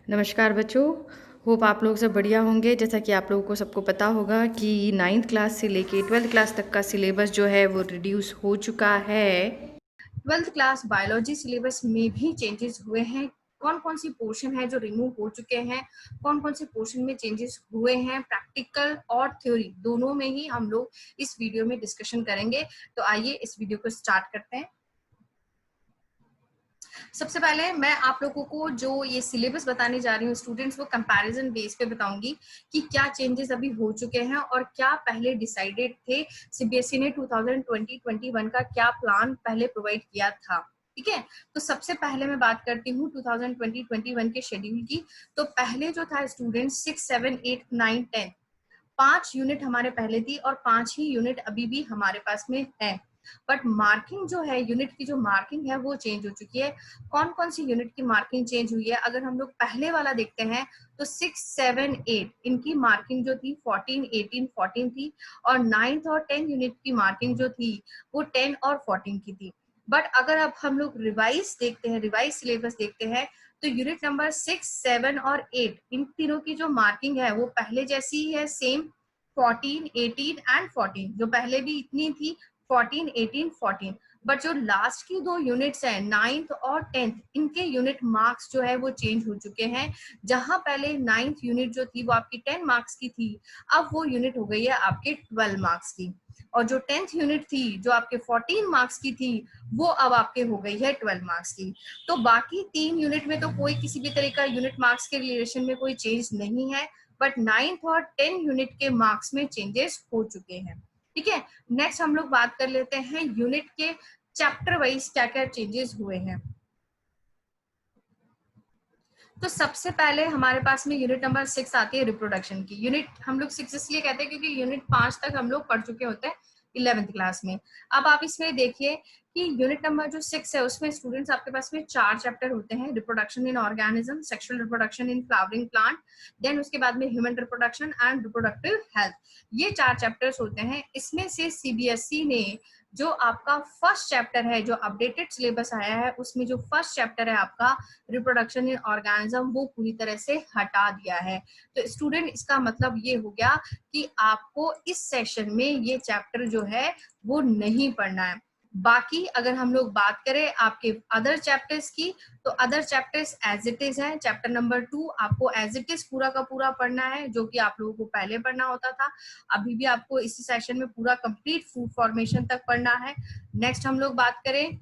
नमस्कार बच्चों। होप आप लोग सब बढ़िया होंगे। जैसा कि आप लोगों को सबको पता होगा कि 9th क्लास से लेके 12th क्लास तक का सिलेबस जो है वो रिड्यूस हो चुका है। 12th क्लास बायोलॉजी सिलेबस में भी चेंजेस हुए हैं। कौन कौन सी पोर्शन है जो रिमूव हो चुके हैं, कौन कौन से पोर्शन में चेंजेस हुए हैं, प्रैक्टिकल और थ्योरी दोनों में ही हम लोग इस वीडियो में डिस्कशन करेंगे। तो आइए इस वीडियो को स्टार्ट करते हैं। सबसे पहले मैं आप लोगों को जो ये सिलेबस बताने जा रही हूँ स्टूडेंट्स, वो कंपैरिजन बेस पे बताऊंगी कि क्या चेंजेस अभी हो चुके हैं और क्या पहले डिसाइडेड थे। सीबीएसई ने 2020-21 का क्या प्लान पहले प्रोवाइड किया था। ठीक है, तो सबसे पहले मैं बात करती हूँ 2020-21 के शेड्यूल की। तो पहले जो था स्टूडेंट्स 6, 7, 8, 9, 10 5 यूनिट हमारे पहले थी और 5 ही यूनिट अभी भी हमारे पास में है। बट मार्किंग जो है, यूनिट की जो मार्किंग है वो चेंज हो चुकी है। कौन कौन सी यूनिट की मार्किंग चेंज हुई है, अगर हम लोग पहले वाला देखते हैं तो 6, 7, 8 इनकी मार्किंग जो थी 14, 18, 14 थी और 9th और 10 यूनिट की मार्किंग जो थी वो 10 और 14 की थी। बट अगर अब हम लोग रिवाइज देखते हैं, रिवाइज सिलेबस देखते हैं, तो यूनिट नंबर 6, 7 और 8 इन तीनों की जो मार्किंग है वो पहले जैसी ही है, सेम 14, 18 एंड 14। जो पहले भी इतनी थी 14, 18, 14। बट जो लास्ट की दो यूनिट्स हैं 9th और 10th, इनके यूनिट मार्क्स जो है वो चेंज हो चुके हैं। जहां पहले 9th यूनिट जो थी वो आपकी 10 मार्क्स की थी, अब वो यूनिट हो गई है आपके 12 मार्क्स की। और जो 10th यूनिट थी जो आपके 14 मार्क्स की थी वो अब आपके हो गई है 12 मार्क्स की। तो बाकी 3 यूनिट में तो कोई किसी भी तरह का यूनिट मार्क्स के रिलेशन में कोई चेंज नहीं है, बट 9th और 10 यूनिट के मार्क्स में चेंजेस हो चुके हैं। ठीक है, नेक्स्ट हम लोग बात कर लेते हैं यूनिट के चैप्टर वाइज क्या क्या चेंजेस हुए हैं। तो सबसे पहले हमारे पास में यूनिट नंबर 6 आती है रिप्रोडक्शन की। यूनिट हम लोग 6 इसलिए कहते हैं क्योंकि यूनिट 5 तक हम लोग पढ़ चुके होते हैं 11th क्लास में। अब आप इसमें देखिए कि यूनिट नंबर जो 6 है उसमें स्टूडेंट्स आपके पास में 4 चैप्टर होते हैं। Reproduction in organism, sexual reproduction in flowering plant, then उसके बाद में human reproduction and reproductive health. ये 4 चैप्टर्स होते हैं। इसमें से सीबीएसई ने जो आपका फर्स्ट चैप्टर है, जो अपडेटेड सिलेबस आया है, उसमें जो फर्स्ट चैप्टर है आपका रिप्रोडक्शन इन ऑर्गेनिज्म, वो पूरी तरह से हटा दिया है। तो स्टूडेंट इसका मतलब ये हो गया कि आपको इस सेशन में ये चैप्टर जो है वो नहीं पढ़ना है। बाकी अगर हम लोग बात करें आपके अदर चैप्टर्स की, तो other chapters as it is है। चैप्टर नंबर 2 आपको एज इट इज पूरा का पूरा पढ़ना है, जो कि आप लोगों को पहले पढ़ना होता था। अभी भी आपको इसी सेशन में पूरा कंप्लीट फूड फॉर्मेशन तक पढ़ना है। नेक्स्ट हम लोग बात करें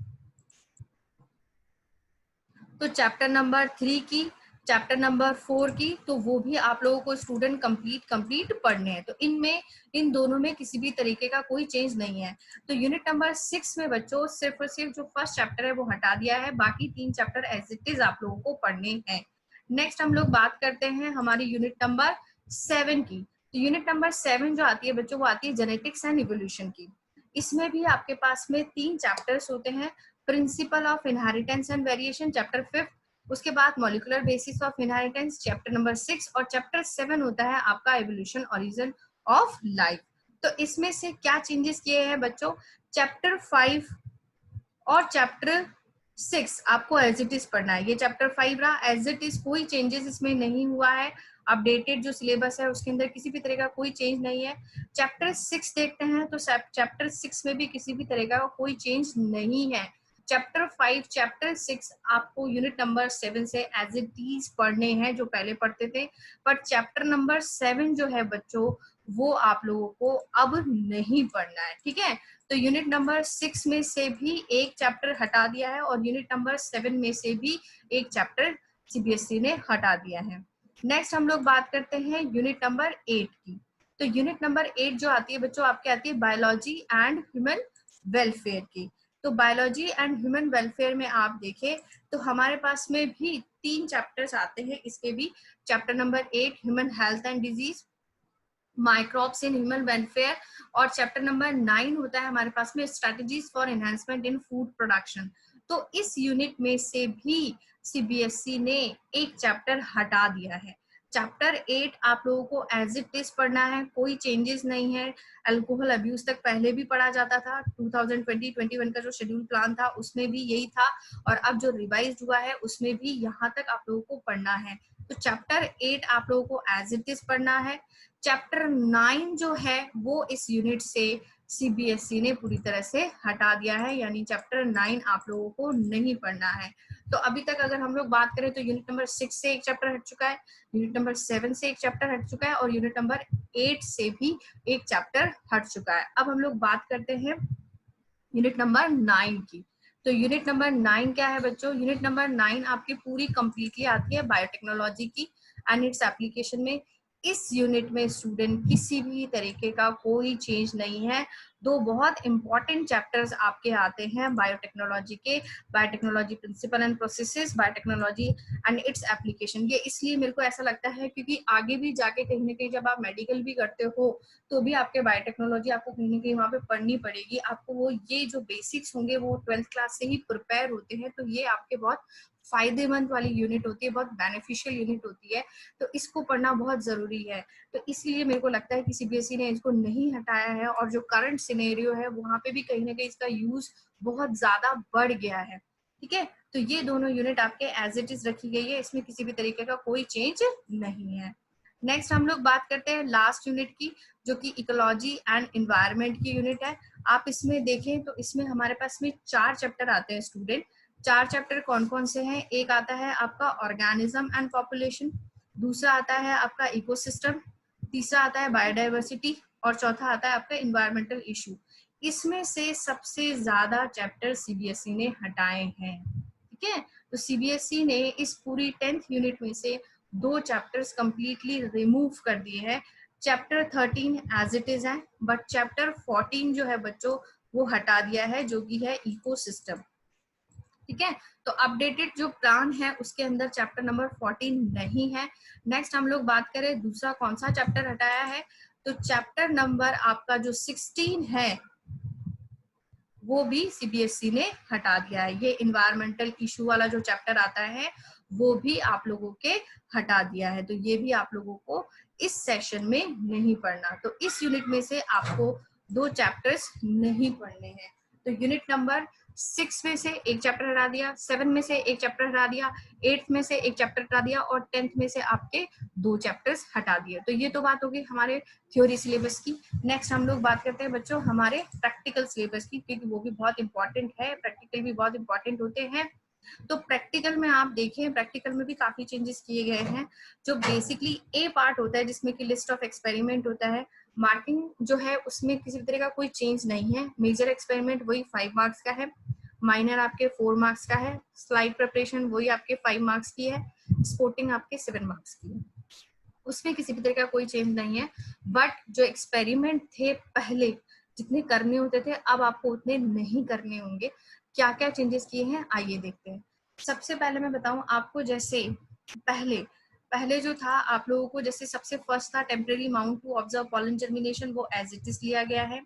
तो चैप्टर नंबर 3 की, चैप्टर नंबर 4 की, तो वो भी आप लोगों को स्टूडेंट कंप्लीट पढ़ने हैं। तो इनमें, इन दोनों में किसी भी तरीके का कोई चेंज नहीं है। तो यूनिट नंबर 6 में बच्चों सिर्फ और सिर्फ जो फर्स्ट चैप्टर है वो हटा दिया है, बाकी 3 चैप्टर एज इट इज आप लोगों को पढ़ने हैं। नेक्स्ट हम लोग बात करते हैं हमारी यूनिट नंबर 7 की। तो यूनिट नंबर 7 जो आती है बच्चों वो आती है जेनेटिक्स एंड इवोल्यूशन की। इसमें भी आपके पास में 3 चैप्टर्स होते हैं। Principle of inheritance and variation chapter 5, उसके बाद molecular basis of inheritance chapter number 6 और चैप्टर 7 होता है आपका एवोल्यूशन ओरिजिन ऑफ लाइफ। तो इसमें से क्या चेंजेस किए हैं बच्चों, चैप्टर 5 और चैप्टर 6 आपको एज इट इज पढ़ना है। ये चैप्टर 5 रहा एज इट इज, कोई चेंजेस इसमें नहीं हुआ है। अपडेटेड जो सिलेबस है उसके अंदर किसी भी तरह का कोई चेंज नहीं है। चैप्टर 6 देखते हैं तो चैप्टर 6 में भी किसी भी तरह का कोई चेंज नहीं है। चैप्टर 5, चैप्टर 6 आपको यूनिट नंबर 7 से एज इट इज पढ़ने हैं जो पहले पढ़ते थे। बट चैप्टर नंबर 7 जो है बच्चों वो आप लोगों को अब नहीं पढ़ना है। ठीक है, तो यूनिट नंबर 6 में से भी एक चैप्टर हटा दिया है और यूनिट नंबर 7 में से भी एक चैप्टर सीबीएसई ने हटा दिया है। नेक्स्ट हम लोग बात करते हैं यूनिट नंबर 8 की। तो यूनिट नंबर 8 जो आती है बच्चों आपके आती है बायोलॉजी एंड ह्यूमन वेलफेयर की। तो बायोलॉजी एंड ह्यूमन वेलफेयर में आप देखें तो हमारे पास में भी 3 चैप्टर्स आते हैं। इसके भी chapter number 8 human health and disease, microbes in human welfare, और चैप्टर नंबर 9 होता है हमारे पास में strategies for enhancement in food production. तो इस यूनिट में से भी सीबीएसई ने एक चैप्टर हटा दिया है। चैप्टर 8 आप लोगों को एज इट इज पढ़ना है, कोई चेंजेस नहीं है। अल्कोहल अब्यूज तक पहले भी पढ़ा जाता था। 2020-21 का जो शेड्यूल प्लान था उसमें भी यही था, और अब जो रिवाइज हुआ है उसमें भी यहाँ तक आप लोगों को पढ़ना है। तो चैप्टर 8 आप लोगों को एज इट इज पढ़ना है। चैप्टर 9 जो है वो इस यूनिट से सीबीएसई ने पूरी तरह से हटा दिया है, यानी चैप्टर 9 आप लोगों को नहीं पढ़ना है। तो अभी तक अगर हम लोग बात करें तो यूनिट नंबर 6 से एक चैप्टर हट चुका है, यूनिट नंबर 7 से एक चैप्टर हट चुका है और यूनिट नंबर 8 से भी एक चैप्टर हट चुका है। अब हम लोग बात करते हैं यूनिट नंबर 9 की। तो यूनिट नंबर 9 क्या है बच्चों? यूनिट नंबर 9 आपकी पूरी कंप्लीटली आती है बायोटेक्नोलॉजी की एंड इट्स एप्लीकेशन में। इस यूनिट में स्टूडेंट किसी भी तरीके का कोई चेंज नहीं है। दो बहुत इंपॉर्टेंट चैप्टर्स आपके आते हैं बायोटेक्नोलॉजी के, biotechnology principle and processes, biotechnology and its application. ये इसलिए मेरे को ऐसा लगता है क्योंकि आगे भी जाके कहीं ना कहीं जब आप मेडिकल भी करते हो तो भी आपके बायोटेक्नोलॉजी आपको कहीं ना कहीं वहाँ पे पढ़नी पड़ेगी। आपको वो ये जो बेसिक्स होंगे वो 12th क्लास से ही प्रिपेयर होते हैं, तो ये आपके बहुत फायदेमंद वाली यूनिट होती है, बहुत बेनिफिशियल यूनिट होती है, तो इसको पढ़ना बहुत जरूरी है। तो इसलिए मेरे को लगता है कि सीबीएसई ने इसको नहीं हटाया है और जो करंट सिनेरियो है वहां पे भी कहीं ना कहीं इसका यूज बहुत ज्यादा बढ़ गया है। ठीक है, तो ये दोनों यूनिट आपके एज इट इज रखी गई है, इसमें किसी भी तरीके का कोई चेंज नहीं है। नेक्स्ट हम लोग बात करते हैं लास्ट यूनिट की, जो कि इकोलॉजी एंड एनवायरनमेंट की यूनिट है। आप इसमें देखें तो इसमें हमारे पास में 4 चैप्टर आते हैं स्टूडेंट। 4 चैप्टर कौन कौन से हैं? एक आता है आपका ऑर्गेनिज्म एंड पॉपुलेशन, दूसरा आता है आपका इकोसिस्टम, तीसरा आता है बायोडाइवर्सिटी और चौथा आता है आपका इन्वायरमेंटल इशू। इसमें से सबसे ज्यादा चैप्टर सीबीएसई ने हटाए हैं। ठीक है, तो सीबीएसई ने इस पूरी 10th यूनिट में से 2 चैप्टर्स कंप्लीटली रिमूव कर दिए हैं। चैप्टर 13 एज इट इज है, बट चैप्टर 14 जो है बच्चों वो हटा दिया है, जो कि है इकोसिस्टम। ठीक है, तो अपडेटेड जो प्लान है उसके अंदर चैप्टर नंबर 14 नहीं है। नेक्स्ट हम लोग बात करें दूसरा कौन सा चैप्टर हटाया है, तो चैप्टर नंबर आपका जो 16 है वो भी सीबीएसई ने हटा दिया है। ये इन्वायरमेंटल इशू वाला जो चैप्टर आता है वो भी आप लोगों के हटा दिया है, तो ये भी आप लोगों को इस सेशन में नहीं पढ़ना। तो इस यूनिट में से आपको 2 चैप्टर्स नहीं पढ़ने हैं। तो यूनिट नंबर 6 में से एक चैप्टर हटा दिया, 7 में से एक चैप्टर हटा दिया, 8 में से एक चैप्टर हटा दिया और 10th में से आपके 2 चैप्टर्स हटा दिए। तो ये तो बात होगी हमारे थ्योरी सिलेबस की। नेक्स्ट हम लोग बात करते हैं बच्चों हमारे प्रैक्टिकल सिलेबस की, क्योंकि वो भी बहुत इंपॉर्टेंट है, प्रैक्टिकल भी बहुत इंपॉर्टेंट होते हैं। तो प्रैक्टिकल में आप देखें, प्रैक्टिकल में भी काफी चेंजेस किए गए हैं। जो बेसिकली ए पार्ट होता है जिसमें कि लिस्ट ऑफ एक्सपेरिमेंट होता है, मार्किंग जो है उसमें किसी भी तरह का कोई चेंज नहीं है। मेजर एक्सपेरिमेंट वही 5 मार्क्स का है, माइनर आपके 4 मार्क्स का है, स्लाइड प्रिपरेशन वही आपके 5 मार्क्स की है, स्पोर्टिंग आपके 7 मार्क्स की है, उसमें किसी भी तरह का कोई चेंज नहीं है। बट जो एक्सपेरिमेंट थे पहले जितने करने होते थे अब आपको उतने नहीं करने होंगे। क्या क्या चेंजेस किए हैं आइए देखते हैं। सबसे पहले मैं बताऊं आपको, जैसे पहले पहले जो था आप लोगों को, जैसे सबसे फर्स्ट था temporary mount to observe pollen germination, वो एज इट इज लिया गया है।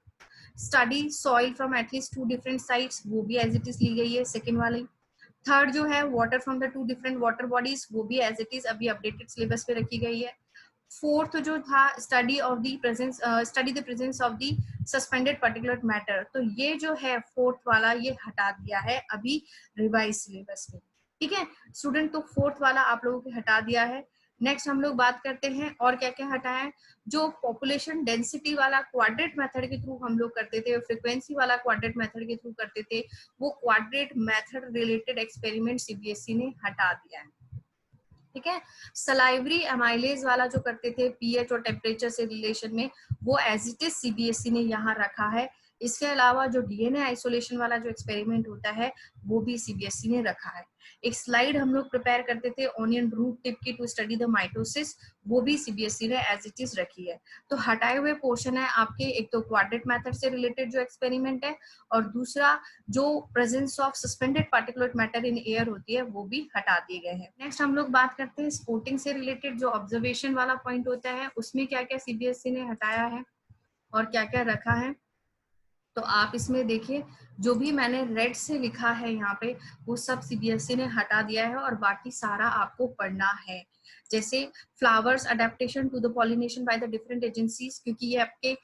Study soil from at least 2 different sites, वो भी एज इट इज ली गई है सेकेंड वाली। थर्ड जो है water from the 2 different water bodies, वो भी एज इट इज अभी अपडेटेड सिलेबस पे रखी गई है। फोर्थ जो था study of the presence, study the presence of the suspended particular matter, तो ये जो है फोर्थ वाला ये हटा दिया है अभी रिवाइज सिलेबस में। ठीक है स्टूडेंट, तो फोर्थ वाला आप लोगों को हटा दिया है। नेक्स्ट हम लोग बात करते हैं और क्या क्या हटाया है। जो पॉपुलेशन डेंसिटी वाला क्वाड्रेट मेथड के थ्रू हम लोग करते थे, फ्रीक्वेंसी वाला क्वाड्रेट मेथड के थ्रू करते थे, वो quadrat method related experiment CBSE ने हटा दिया है। ठीक है, सलाइवरी एमाइलेज वाला जो करते थे पीएच और टेम्परेचर से रिलेशन में, वो एज इट इज सीबीएसई ने यहाँ रखा है। इसके अलावा जो डीएनए आइसोलेशन वाला जो एक्सपेरिमेंट होता है वो भी सीबीएसई ने रखा है। एक स्लाइड हम लोग प्रिपेयर करते थे ऑनियन रूट टिप की टू स्टडी द माइटोसिस, वो भी सीबीएसई ने एज इट इज रखी है। तो हटाए हुए पोर्शन है आपके, एक तो क्वाड्रेट मेथड से रिलेटेड जो एक्सपेरिमेंट है और दूसरा जो presence of suspended particular matter in air होती है वो भी हटा दिए गए हैं। नेक्स्ट हम लोग बात करते हैं स्पोर्टिंग से रिलेटेड जो ऑब्जर्वेशन वाला पॉइंट होता है, उसमें क्या क्या सीबीएसई ने हटाया है और क्या क्या रखा है। तो आप इसमें देखिए जो भी मैंने रेड से लिखा है यहाँ पे वो सब सीबीएसई ने हटा दिया है और बाकी सारा आपको पढ़ना है। जैसे flowers adaptation to the pollination by the different agencies, क्योंकि ये आपके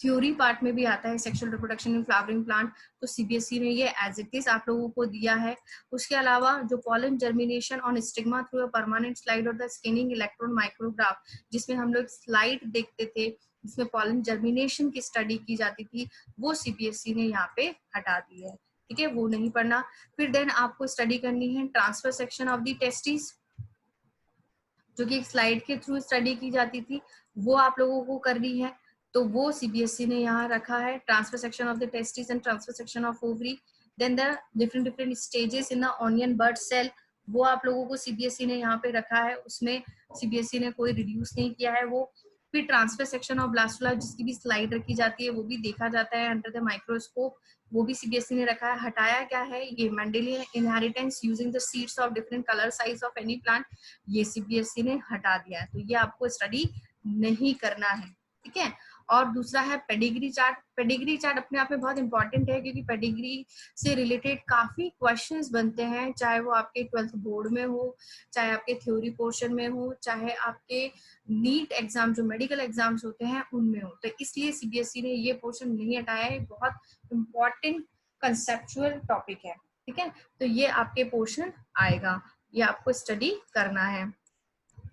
थ्योरी पार्ट में भी आता है sexual reproduction in flowering plant, तो सीबीएसई ने ये एज इट इज आप लोगों को दिया है। उसके अलावा जो pollen germination on stigma through a permanent slide और द स्कैनिंग इलेक्ट्रॉन माइक्रोग्राफ, जिसमें हम लोग स्लाइड देखते थे जिसमें पॉलन जर्मिनेशन की स्टडी की जाती थी, वो सीबीएसई ने यहाँ पे हटा दी है। ठीक है, वो नहीं पढ़ना। फिर देन आपको स्टडी करनी है transfer section of the testis, जो कि एक स्लाइड के थ्रू स्टडी की जाती थी, वो आप लोगों को करनी है। तो वो सीबीएसई ने यहाँ रखा है, transfer section of the testis and transfer section of ovary. Then the different stages in the onion bird cell, वो आप लोगों को सीबीएसई ने यहाँ पे रखा है, उसमें सीबीएसई ने कोई रिड्यूस नहीं किया है वो। फिर ट्रांसफर सेक्शन ऑफ ब्लास्टुला, जिसकी भी स्लाइड रखी जाती है, वो भी देखा जाता है अंडर द माइक्रोस्कोप, वो भी सीबीएसई ने रखा है। हटाया क्या है, ये Mendelian inheritance using the seeds of different colour size of any plant, ये सीबीएसई ने हटा दिया है, तो ये आपको स्टडी नहीं करना है। ठीक है, और दूसरा है पेडिग्री चार्ट। पेडिग्री चार्ट अपने आप में बहुत इंपॉर्टेंट है, क्योंकि पेडिग्री से रिलेटेड काफी क्वेश्चंस बनते हैं, चाहे वो आपके 12th बोर्ड में हो, चाहे आपके थ्योरी पोर्शन में हो, चाहे आपके नीट एग्जाम जो मेडिकल एग्जाम्स होते हैं उनमें हो। तो इसलिए सीबीएसई ने ये पोर्शन नहीं हटाया है, बहुत इंपॉर्टेंट कंसेप्चुअल टॉपिक है। ठीक है, तो ये आपके पोर्शन आएगा, ये आपको स्टडी करना है।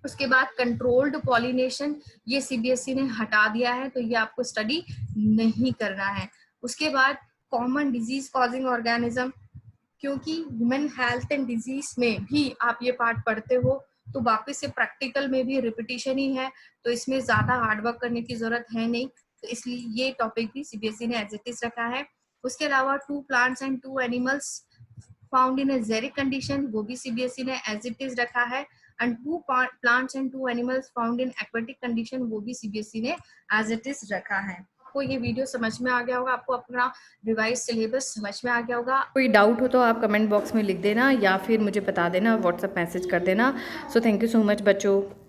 उसके बाद कंट्रोल्ड पॉलिनेशन, ये सीबीएसई ने हटा दिया है, तो ये आपको स्टडी नहीं करना है। उसके बाद कॉमन डिजीज कॉजिंग ऑर्गेनिज्म, क्योंकि ह्यूमन हेल्थ एंड डिजीज में भी आप ये पार्ट पढ़ते हो, तो वापस से प्रैक्टिकल में भी रिपीटिशन ही है, तो इसमें ज्यादा हार्डवर्क करने की जरूरत है नहीं, तो इसलिए ये टॉपिक भी सीबीएसई ने एज इट इज रखा है। उसके अलावा 2 plants and 2 animals found in एजेरिक कंडीशन, वो भी सीबीएसई ने एज इट इज रखा है। And 2 plants and 2 animals found in aquatic condition, वो भी सीबीएसई ने एज इट इज रखा है। आपको ये वीडियो समझ में आ गया होगा, आपको अपना रिवाइज सिलेबस समझ में आ गया होगा। कोई डाउट हो तो आप कमेंट बॉक्स में लिख देना या फिर मुझे बता देना, व्हाट्सएप मैसेज कर देना। So thank you so much बच्चों।